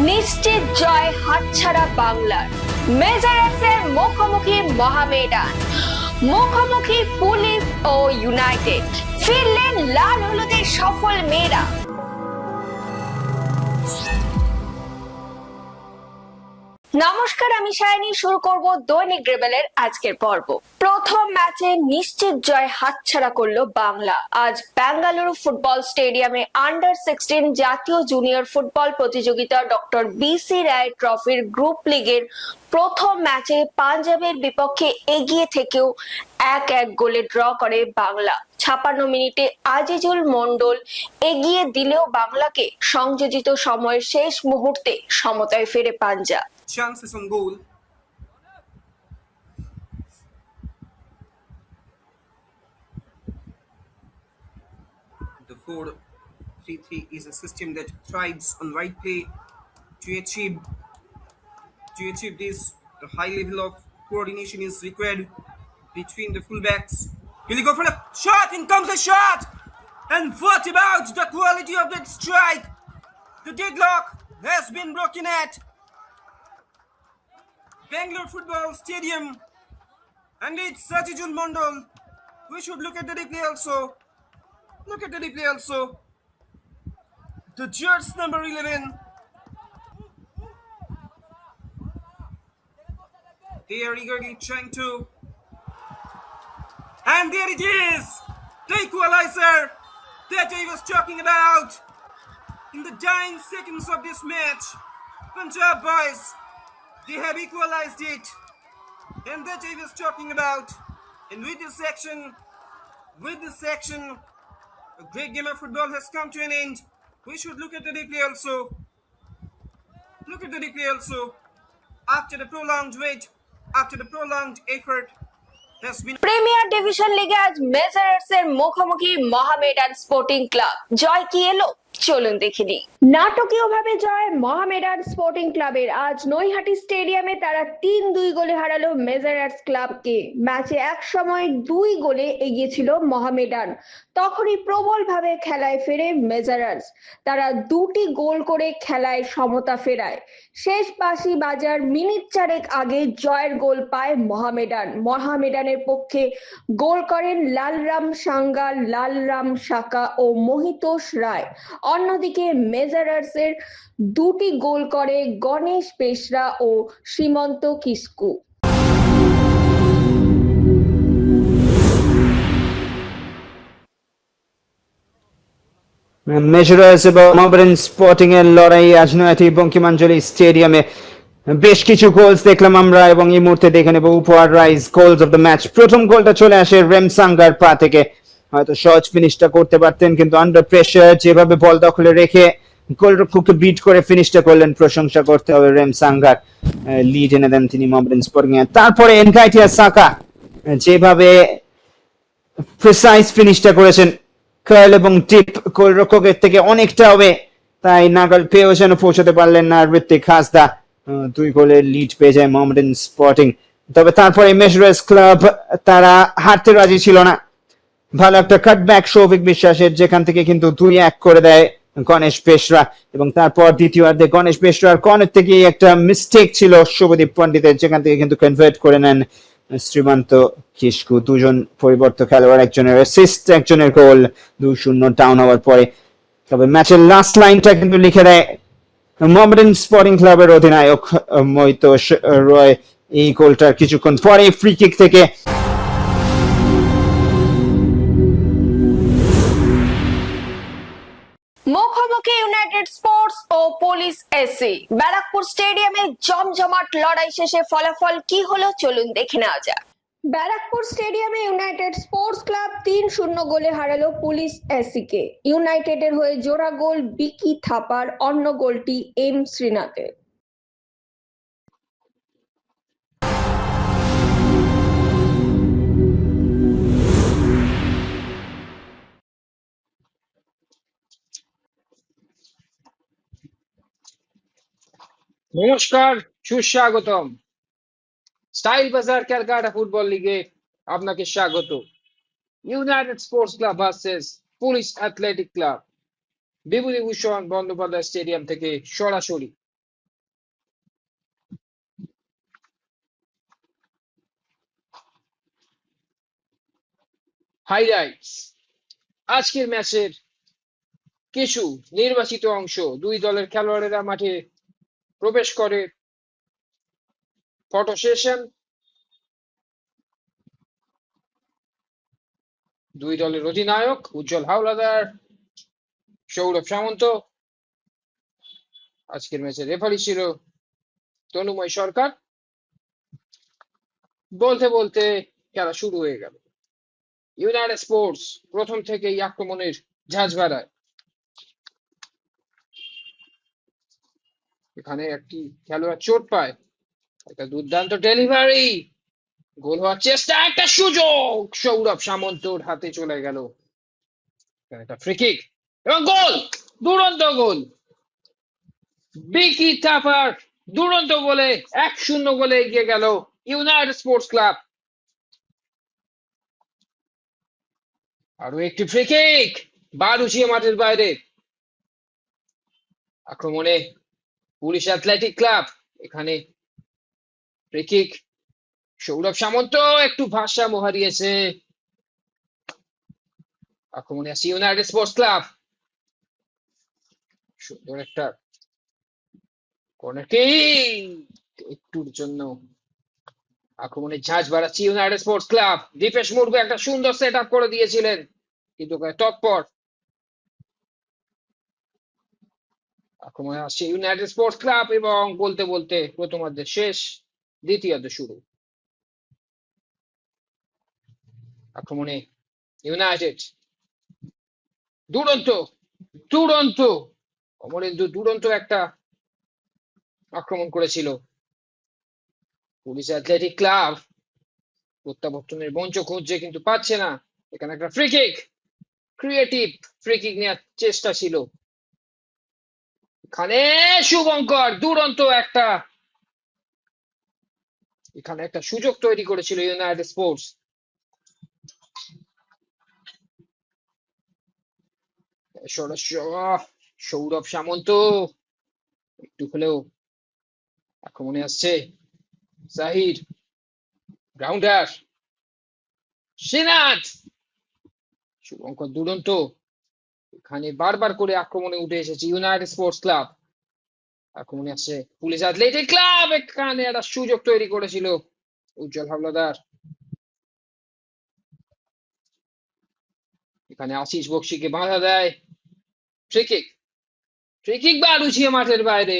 নিশ্চিত জয় হাতছাড়া বাংলার। মেজারাসের মুখোমুখি মহামেডান, মুখোমুখি পুলিশ ও ইউনাইটেড। ফিরলেন লাল হলুদের সফল মেয়েরা। নমস্কার, আমি শাইনি। শুরু করব দৈনিক রেবেলের আজকের পর্ব। প্রথম ম্যাচে নিশ্চিত জয় হাতছাড়া করলো বাংলা। আজ বেঙ্গালুরু ফুটবল স্টেডিয়ামে আন্ডার-16 জাতীয় জুনিয়র ফুটবল প্রতিযোগিতা ডক্টর বিসি রায় ট্রফির গ্রুপ লিগের প্রথম ম্যাচে পাঞ্জাবের বিপক্ষে এগিয়ে থেকেও 1-1 গোলে ড্র করে বাংলা। 56 মিনিটে আজিজুল মন্ডল এগিয়ে দিলেও বাংলাকে সংযোজিত সময়ের শেষ মুহূর্তে সমতায় ফেরে Punjab. Chances on goal. The 4-3-3 is a system that thrives on wide play. To achieve this, a high level of coordination is required between the fullbacks. Will he go for a shot? In comes a shot! And what about the quality of that strike? The deadlock has been broken at Bangalore Football Stadium, and it's Sajijul Mondal. We should look at the replay also. Look at the replay also. The judge number 11. They are eagerly trying to. And there it is! The equalizer that I was talking about. In the dying seconds of this match, Punjab boys, they have equalized it, and that I was talking about. And with this action, a great game of football has come to an end. We should look at the replay also. Look at the replay also. After the prolonged wait, after the prolonged effort, has been. Premier division লিগে আজ মেজারাসের মুখোমুখি মহামেডান sporting club. জয় কি এলো, চলুন দেখিনি। নাটকীয়ভাবে জয় মহামেডান sporting ক্লাবের। আজ নৈহাটি স্টেডিয়ামে তারা 3-2 গোলে হারালো মেজারাস ক্লাবকে। ম্যাচে এক সময় 2 গোলে এগিয়ে ছিল মহামেডান। তখনই প্রবলভাবে খেলায় ফেরে মেজারাস। তারা 2টি গোল করে খেলায় সমতা ফেরায়। শেষ বাঁশি বাজার মিনিট 4 আগে জয়ের গোল পায় মহামেডানের পক্ষে গোল করেন লালরাম সাঙ্গা, লালরাম সাকা ও মোহিতোষ রায়। অন্যদিকে মেজারাসের 2টি গোল করে গণেশ পেশরা ও সীমন্ত কিস্কু। মেজারাস এবং মহামেডান স্পোর্টিং এর লড়াই আজ নৈহাটি বঙ্কিমাঞ্জলি স্টেডিয়ামে। বেশ কিছু গোলস দেখলাম আমরা, এবং এই মুহূর্তে দেখে নেব উপহার rise goals of the match. প্রথম গোলটা চলে আসে রেমসাঙ্গার পা থেকে। হয়তো সহজ ফিনিশটা করতে পারতেন, কিন্তু আন্ডার প্রেসার যেভাবে বল দখলে রেখে গোলরক্ষককে বিট করে ফিনিশটা করলেন, প্রশংসা করতে হবে রেমসাঙ্গার। লিড এনে দেন তিনি মহামেডান স্পোর্টিং এ। তারপরে এনকাইটিয়া সাকা যেভাবে প্রিসাইজ ফিনিশটা করেছেন, কার্ল এবং টিপ গোলরক্ষকের থেকে অনেকটা হবে, তাই নাগাল পেয়েও যেন পৌঁছতে পারলেন না ঋত্বিক হাসদা। 2 গোলের লিড পেয়ে যায় মহামেডান স্পোর্টিং। তবে তারপরে মেজারাস ক্লাব তারা হারতে রাজি ছিল না। ভালো একটা কাটব্যাক সৌভিক বিশ্বাসের, যেখান থেকে কিন্তু 2-1 করে দেয় গণেশ পেশরা। এবং তারপর দ্বিতীয়ার্ধে গণেশ পেশরার কর্নার থেকে একটা মিস্টেক ছিল শুভদীপ পণ্ডিতের, যেখান থেকে কিন্তু কনভার্ট করে নেন শ্রীমন্ত কিস্কু। 2জন পরিবর্তন খেলোয়াড়, একজনের অ্যাসিস্ট, একজনের গোল। 2-0 ডাউন হওয়ার পরে। তবে ম্যাচের লাস্ট লাইনটা কিন্তু লিখে দেয় মহামেডান স্পোর্টিং ক্লাবের অধিনায়ক মোহিতোষ রয়। এই গোলটার কিছুক্ষণ পরে ফ্রি কিক থেকে মুখোমুখি ইউনাইটেড স্পোর্টস ও পুলিশ এসি। ব্যারাকপুর স্টেডিয়ামে জমজমাট লড়াই শেষে ফলাফল কি হলো, চলুন দেখে নেওয়া যাক। ব্যারাকপুর স্টেডিয়ামে ইউনাইটেড স্পোর্টস ক্লাব 3-0 গোলে হারালো পুলিশ এসিকে। ইউনাইটেডের হয়ে জোড়া গোল বিকি থাপার, অন্য গোলটি এম শ্রীনাথের। নমস্কার, সুস্বাগতম। স্টাইল বাজার ক্যালকাটা ফুটবল লিগে আপনাকে স্বাগত। United sports club versus police athletic club Bibhutibhushan Bandyopadhyay stadium থেকে সরাসরি। হাইলাইটস। আজকের ম্যাচের কিছু নির্বাচিত অংশ। দুই দলের খেলোয়াড়েরা মাঠে প্রবেশ করে, ফটো সেশন, দুই দলের অধিনায়ক উজ্জ্বল হাওলাদার, সৌরভ সামন্ত। আজকের ম্যাচের রেফারি ছিল তনুময় সরকার। বলতে বলতে খেলা শুরু হয়ে গেল। ইউনাইটেড স্পোর্টস প্রথম থেকেই আক্রমণের ঝাঁজ বাড়ায়। এখানে একটি খেলোয়াড় চোট পায়, একটা দুর্দান্ত ডেলিভারি, গোল হওয়ার চেষ্টা, একটা সুযোগ, সৌরভ সামন্তর হাতে চলে গেল। একটা ফ্রি কিক এবং গোল, দুরন্ত গোল। বিকি থাপার দুরন্ত গোলে 1-0 গোলে এগিয়ে গেল ইউনাইটেড স্পোর্টস ক্লাব। আরো একটি ফ্রি কিক, বারুচিয়া মাঠের বাইরে। আক্রমণে পুলিশ অ্যাথলেটিক ক্লাব। এখানে ফ্রি কিক, সৌরভ সামন্ত একটু ভারসাম্য হারিয়েছে। আক্রমণে আসছে ইউনাইটেড স্পোর্টস ক্লাব। সুন্দর একটা কর্নার কিক, একটুর জন্য আক্রমণের ঝাঁজ বাড়াচ্ছে United sports club. Dipesh Murmu একটা সুন্দর সেট আপ করে দিয়েছিলেন, কিন্তু তৎপর আক্রমণে আসছে ইউনাইটেড স্পোর্টস ক্লাব এবং বলতে বলতে প্রথমার্ধের শেষ, দ্বিতীয়ার্ধ শুরু। আক্রমণে ইউনাইটেড, দুরন্ত দুরন্ত অমরেন্দু দুরন্ত একটা আক্রমণ করেছিল। পুলিশ অ্যাথলেটিক ক্লাব প্রত্যাবর্তনের মঞ্চ খুঁজছে কিন্তু পাচ্ছে না। এখানে একটা free kick, creative free kick নেওয়ার চেষ্টা ছিল। এখানে শুভঙ্কর দুরন্ত একটা, এখানে একটা সুযোগ তৈরি করেছিল ইউনাইটেড স্পোর্টস। সৌরভ সামন্ত একটু হলেও আক্রমণে আসছে জাহির, গ্রাউন্ডার শ্রীনাথ, শুভঙ্কর দুরন্ত। এখানে বারবার করে আক্রমণে উঠে এসেছে ইউনাইটেড স্পোর্টস ক্লাব। আক্রমণে আসছে পুলিশ অ্যাথলেটিক ক্লাব। এখানে একটা সুযোগ তৈরি করেছিল উজ্জ্বল হাওলাদার। এখানে আশিস বক্সিকে বাধা দেয়। ফ্রি কিক, ফ্রি কিক বারুচিয়া মাঠের বাইরে।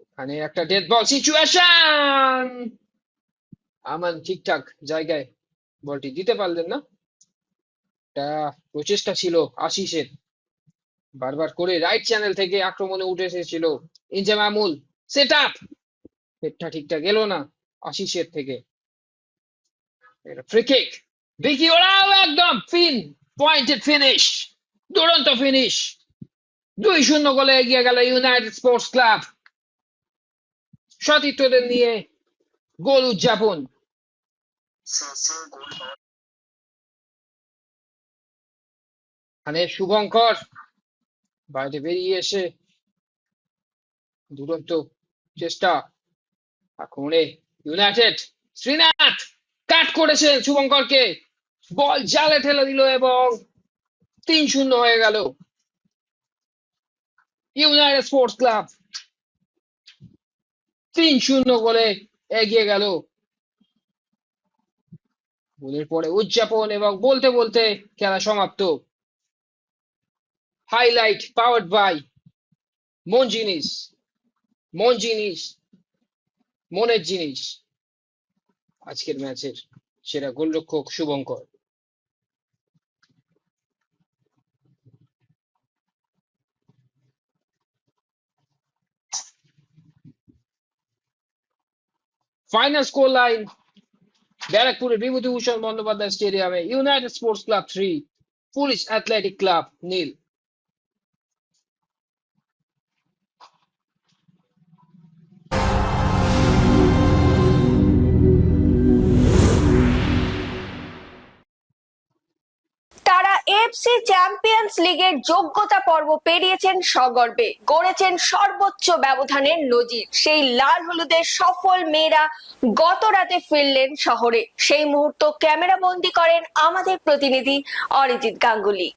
এখানে একটা ডেড বল সিচুয়েশন, আমান ঠিকঠাক জায়গায় বলটি দিতে পারলেন না। একটা প্রচেষ্টা ছিল আশিসের, বারবার করে রাইট চ্যানেল থেকে আক্রমণে উঠে এসেছিল ইনজামামুল। সেট আপ, হেডটা ঠিকঠাক গেল না আশিসের থেকে। ফ্রি কিক, ভিকি ওরাও একদম পয়েন্টেড ফিনিশ, দুরন্ত ফিনিশ। 2-0 গোলে এগিয়ে গেল ইউনাইটেড স্পোর্টস ক্লাব। সতীর্থদের নিয়ে গোল উদযাপন। এখানে শুভঙ্কর বাইরে বেরিয়ে এসে দুরন্ত চেষ্টা। আক্রমণে ইউনাইটেড, শ্রীনাথ কাট করেছেন শুভঙ্করকে, বল জালে ঠেলে দিল এবং 3-0 হয়ে গেল। ইউনাইটেড স্পোর্টস ক্লাব 3-0 গোলে এগিয়ে গেল। গোলের পরে উদযাপন এবং বলতে বলতে খেলা সমাপ্ত। হাইলাইট পাওয়ার্ড বাই মন জিনিস, মন জিনিস, মনের জিনিস। আজকের ম্যাচের সেরা গোলরক্ষক শুভঙ্কর। ফাইনাল স্কোর লাইন ব্যারাকপুরের বিভূতিভূষণ বন্দ্যোপাধ্যায় স্টেডিয়ামে United sports club 3, police athletic club 0। তারা এএফসি চ্যাম্পিয়ন্স লিগের যোগ্যতা পর্ব পেরিয়েছেন সগর্বে, গড়েছেন সর্বোচ্চ ব্যবধানের নজির। সেই লাল হলুদের সফল মেয়েরা গত রাতে ফিরলেন শহরে। সেই মুহূর্ত ক্যামেরা বন্দী করেন আমাদের প্রতিনিধি Arijit Ganguly.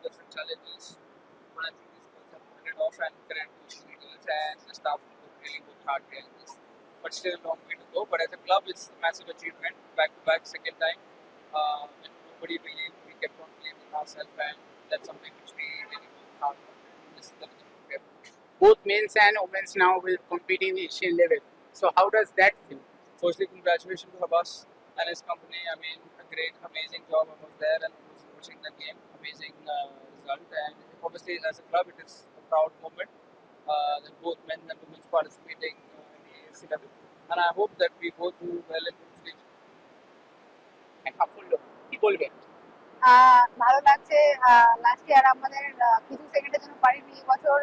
Different challenges, but I think these girls have put it off and current coaching leaders and the staff really worked hard behind this. But still a long way to go. But as a club, it's a massive achievement. Back to back, second time. And nobody really, we kept on blaming ourselves, and that's something which we really worked hard on. This is the result. Both men's and women's now will compete in Asian level. So how does that feel? Firstly, congratulations to Habas and his company. I mean, a great, amazing job. I was there and was watching the game. Amazing result. And obviously, as a club, it is a proud moment that both men and women participating in the AFC level. And I hope that we both do well in this league. সাফল্য কি বলবেন? ভালো লাগছে। Last year আমাদের কিছু সেকেন্ডের জন্য পারিনি, এই বছর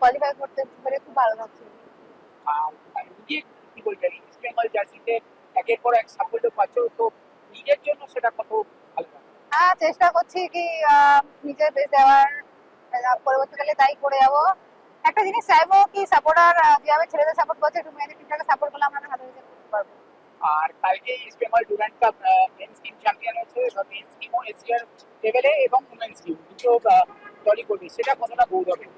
কোয়ালিফাই করতে পেরে খুব ভালো লাগছে। নিজে কি বলবেন? ইস্ট বেঙ্গল জার্সিতে একের পর এক সাফল্য পাচ্ছ, তো নিজের জন্য সেটা কত ভালো? চেষ্টা করছি কি নিজের বেশ দেওয়ার, পরবর্তীকালে তাই করে যাবো। একটা জিনিস চাইবো কি সাপোর্টার যেভাবে ছেলেদের সাপোর্ট করছে, একটু মেয়েদের টিমটাকে সাপোর্ট করলে আমরা ভালো রেজাল্ট করতে পারবো। আর কালকে East Bengal Durand Cup men's team champion হয়েছে, মেন্স টিমও এশিয়ার লেভেলে এবং উমেন্স টিম দুটো দলই করবে, সেটা কতটা গৌরবের?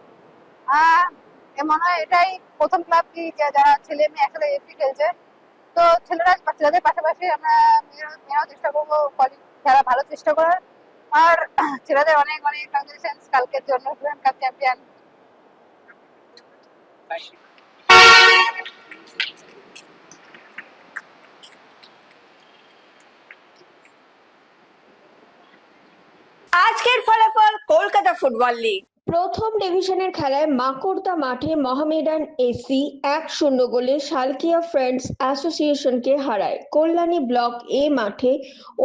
মনে হয় এটাই প্রথম ক্লাব কি যারা ছেলে মেয়ে একসাথে এফসি খেলছে। তো ছেলেদের পাশাপাশি আমরা মেয়েরাও চেষ্টা করবো খেলা ভালো চেষ্টা করার। আর ছেলেদের অনেক অনেক কংগ্রেচুলেশন কালকের জন্য, ডুরান্ড কাপ চ্যাম্পিয়ন। আজকের ফলাফল কলকাতা ফুটবল লিগ। প্রথম ডিভিশনের খেলায় মাকড়দা মাঠে মোহামেডান এসি 1-0 গোলে শালকিয়া ফ্রেন্ডস অ্যাসোসিয়েশনকে হারায়। কল্যাণী ব্লক এ মাঠে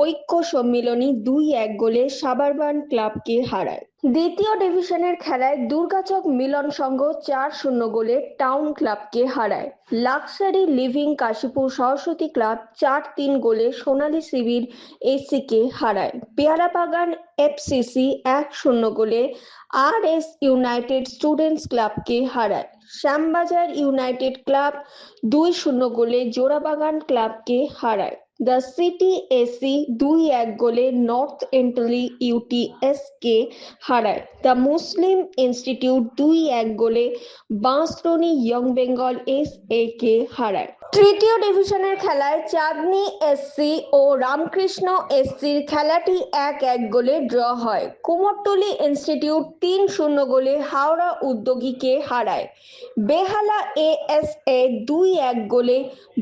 ঐক্য সম্মিলনী 2-1 গোলে সাবারবান ক্লাবকে হারায়। দ্বিতীয় ডিভিশনের খেলায় দুর্গাচক মিলন সংঘ 4-0 গোলে টাউন ক্লাবকে হারায়। Luxury living Kashipur Saraswati club 4-3 গোলে সোনালী শিবির এসিকে হারায়। পেয়ারাবাগান এফসিসি 1-0 গোলে RS ইউনাইটেড স্টুডেন্টস ক্লাবকে হারায়। শ্যামবাজার ইউনাইটেড ক্লাব 2-0 গোলে জোড়াবাগান ক্লাবকে হারায়। দ্য সিটি এসি 2-1 গোলে নর্থ এন্টলি ইউটিএস কে হারায়। দ্য মুসলিম ইনস্টিটিউট 2-1 গোলে বাঁশরণী ইয়ং বেঙ্গল SA কে হারায়। তৃতীয় ডিভিশনের খেলায় চাঁদনী এসসি ও রামকৃষ্ণ এসসির খেলাটি 1-1 গোলে ড্র হয়। কুমোরটুলি ইনস্টিটিউট 3-0 গোলে হাওড়া উদ্যোগীকে হারায়। বেহালা ASA 2-1 গোলে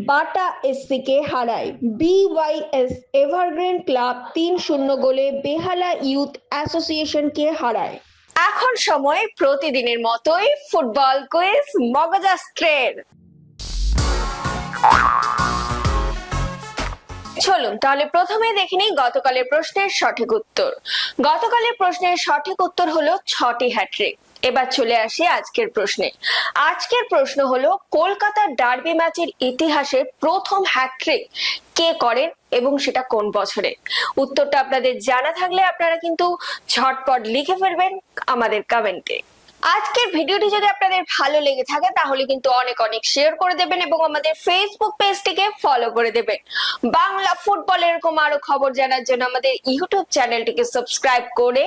বাটা এসসিকে হারায়। BYS এভারগ্রিন ক্লাব 3-0 গোলে বেহালা ইউথ অ্যাসোসিয়েশনকে হারায়। এখন সময় প্রতিদিনের মতোই ফুটবল কুইজ মগজাস্ত্রের। চলুন তাহলে প্রথমে দেখে নিই গতকালের প্রশ্নের সঠিক উত্তর। গতকালের প্রশ্নের সঠিক উত্তর হলো 6টি হ্যাট্রিক। এবার চলে আসি আজকের প্রশ্নে। আজকের প্রশ্ন হলো কলকাতার ডার্বি ম্যাচের ইতিহাসে প্রথম হ্যাট্রিক কে করেন এবং সেটা কোন বছরে? উত্তরটা আপনাদের জানা থাকলে আপনারা কিন্তু ঝটপট লিখে ফেলবেন আমাদের কমেন্টে। আজকের ভিডিওটি যদি আপনাদের ভালো লেগে থাকে তাহলে কিন্তু অনেক অনেক শেয়ার করে দেবেন এবং আমাদের ফেসবুক পেজটিকে ফলো করে দেবেন। বাংলা ফুটবল এরকম আরো খবর জানার জন্য আমাদের ইউটিউব চ্যানেলটিকে সাবস্ক্রাইব করে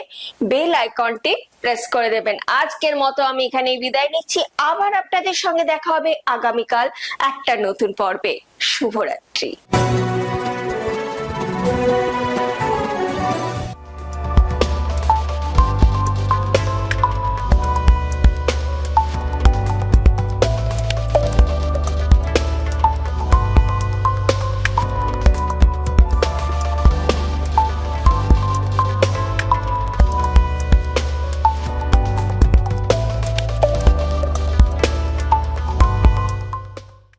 বেল আইকনটি প্রেস করে দেবেন। আজকের মতো আমি এখানেই বিদায় নিচ্ছি। আবার আপনাদের সঙ্গে দেখা হবে আগামীকাল একটা নতুন পর্বে। শুভরাত্রি।